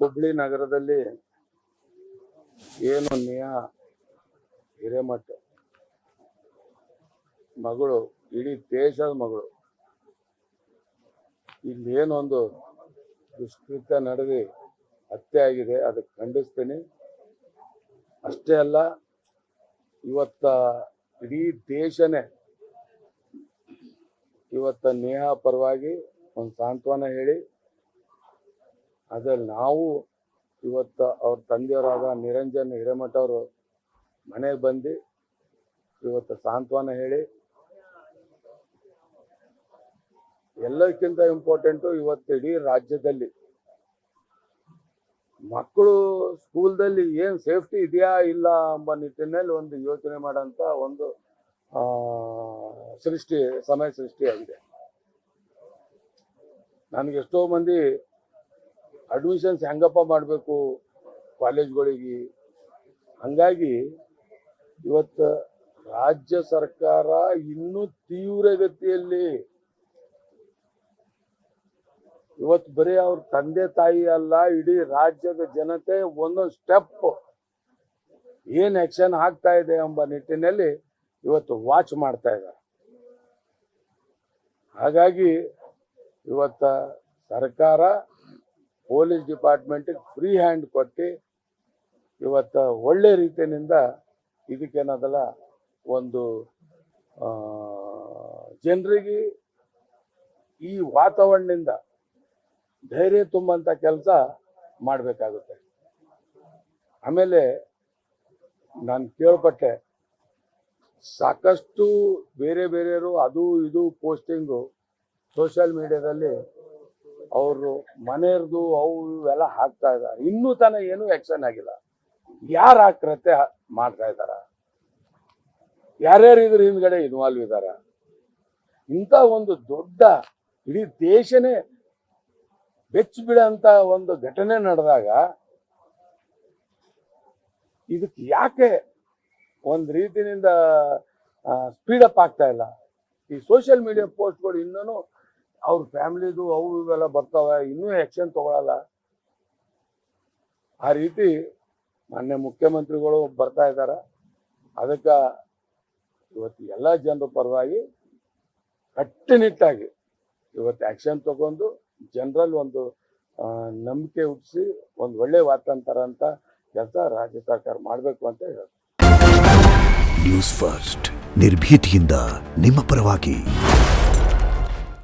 ಹುಬ್ಳಿ ನಗರದಲ್ಲಿ ಏನು ನೇಹಾ ಹಿರೇಮಠ ಮಗಳು, ಇಡೀ ದೇಶದ ಮಗಳು, ಇಲ್ಲೇನೊಂದು ದುಷ್ಕೃತ್ಯ ನಡೆದು ಹತ್ಯೆ ಆಗಿದೆ, ಅದಕ್ಕೆ ಖಂಡಿಸ್ತೀನಿ. ಅಷ್ಟೇ ಅಲ್ಲ, ಇವತ್ತ ಇಡೀ ದೇಶನೇ ಇವತ್ತ ನೇಹಾ ಪರವಾಗಿ ಒಂದು ಸಾಂತ್ವನ ಹೇಳಿ, ಅದ್ರಲ್ಲಿ ನಾವು ಇವತ್ತು ಅವ್ರ ತಂದೆಯವರಾದ ನಿರಂಜನ್ ಹಿರೇಮಠ ಅವರು ಮನೆಗೆ ಬಂದು ಇವತ್ತು ಸಾಂತ್ವನ ಹೇಳಿ, ಎಲ್ಲಕ್ಕಿಂತ ಇಂಪಾರ್ಟೆಂಟು ಇವತ್ತು ಇಡೀ ರಾಜ್ಯದಲ್ಲಿ ಮಕ್ಕಳು ಸ್ಕೂಲ್ದಲ್ಲಿ ಏನು ಸೇಫ್ಟಿ ಇದೆಯಾ ಇಲ್ಲ ಎಂಬ ನಿಟ್ಟಿನಲ್ಲಿ ಒಂದು ಯೋಚನೆ ಮಾಡೋಂಥ ಒಂದು ಸಮಯ ಸೃಷ್ಟಿಯಾಗಿದೆ. ನನಗೆ ಎಷ್ಟೋ ಮಂದಿ ಅಡ್ಮಿಷನ್ಸ್ ಹೆಂಗಪ್ಪ ಮಾಡಬೇಕು ಕಾಲೇಜ್ಗಳಿಗೆ, ಹಂಗಾಗಿ ಇವತ್ತು ರಾಜ್ಯ ಸರ್ಕಾರ ಇನ್ನೂ ತೀವ್ರಗತಿಯಲ್ಲಿ ಇವತ್ತು ಬರೀ ಅವ್ರ ತಂದೆ ತಾಯಿ ಅಲ್ಲ, ಇಡೀ ರಾಜ್ಯದ ಜನತೆ ಒಂದೊಂದು ಸ್ಟೆಪ್ ಏನ್ ಆಕ್ಷನ್ ಆಗ್ತಾ ಇದೆ ಎಂಬ ನಿಟ್ಟಿನಲ್ಲಿ ಇವತ್ತು ವಾಚ್ ಮಾಡ್ತಾ ಇದ್ದಾರೆ. ಹಾಗಾಗಿ ಇವತ್ತ ಸರ್ಕಾರ ಪೊಲೀಸ್ ಡಿಪಾರ್ಟ್ಮೆಂಟಿಗೆ ಫ್ರೀ ಹ್ಯಾಂಡ್ ಕೊಟ್ಟು ಇವತ್ತ ಒಳ್ಳೆ ರೀತಿಯಿಂದ ಇದಕ್ಕೇನದಲ್ಲ ಒಂದು ಜನರಿಗೆ ಈ ವಾತಾವರಣದಿಂದ ಧೈರ್ಯ ತುಂಬಂತ ಕೆಲಸ ಮಾಡಬೇಕಾಗುತ್ತೆ. ಆಮೇಲೆ ನಾನು ಕೇಳ್ಪಟ್ಟೆ, ಸಾಕಷ್ಟು ಬೇರೆ ಬೇರೆಯವರು ಅದು ಇದು ಪೋಸ್ಟಿಂಗು ಸೋಷಿಯಲ್ ಮೀಡಿಯಾದಲ್ಲಿ ಅವರು ಮನೆಯವ್ರದ್ದು ಅವು ಇವೆಲ್ಲ ಹಾಕ್ತಾ ಇದ್ದಾರೆ. ಇನ್ನೂ ತನಕ ಏನೂ ಆಕ್ಷನ್ ಆಗಿಲ್ಲ. ಯಾರು ಆಕ್ರತೆ ಮಾಡ್ತಾ ಇದ್ದಾರ? ಯಾರ್ಯಾರು ಇದ್ರ ಹಿಂದ್ಗಡೆ ಇನ್ವಾಲ್ವ್ ಇದ್ದಾರ? ಇಂಥ ಒಂದು ದೊಡ್ಡ ಇಡೀ ದೇಶನೇ ಬೆಚ್ಚ ಬಿಡಂತ ಒಂದು ಘಟನೆ ನಡೆದಾಗ ಇದಕ್ಕೆ ಯಾಕೆ ಒಂದು ರೀತಿನಿಂದ ಸ್ಪೀಡಪ್ ಆಗ್ತಾ ಇಲ್ಲ? ಈ ಸೋಷಿಯಲ್ ಮೀಡಿಯಾ ಪೋಸ್ಟ್ಗಳು ಇನ್ನೂ ಅವ್ರ ಫ್ಯಾಮಿಲಿದು ಅವು ಇವೆಲ್ಲ ಬರ್ತಾವೆ, ಇನ್ನೂ ಆಕ್ಷನ್ ತಗೊಳಲ್ಲ. ಆ ರೀತಿ ಮಾನ್ಯ ಮುಖ್ಯಮಂತ್ರಿಗಳು ಬರ್ತಾ ಇದ್ದಾರೆ. ಅದಕ್ಕೆ ಇವತ್ತು ಎಲ್ಲ ಜನರ ಪರವಾಗಿ ಕಟ್ಟುನಿಟ್ಟಾಗಿ ಇವತ್ತು ಆಕ್ಷನ್ ತಗೊಂಡು ಜನರಲ್ಲಿ ಒಂದು ನಂಬಿಕೆ ಹುಟ್ಟಿಸಿ ಒಂದು ಒಳ್ಳೆ ವಾತಾವರಣ ಅಂತ ಕೆಲಸ ರಾಜ್ಯ ಸರ್ಕಾರ ಮಾಡಬೇಕು ಅಂತ ಹೇಳಿ. ನ್ಯೂಸ್ ಫಸ್ಟ್ ನಿರ್ಭೀತಿಯಿಂದ ನಿಮ್ಮ ಪರವಾಗಿ.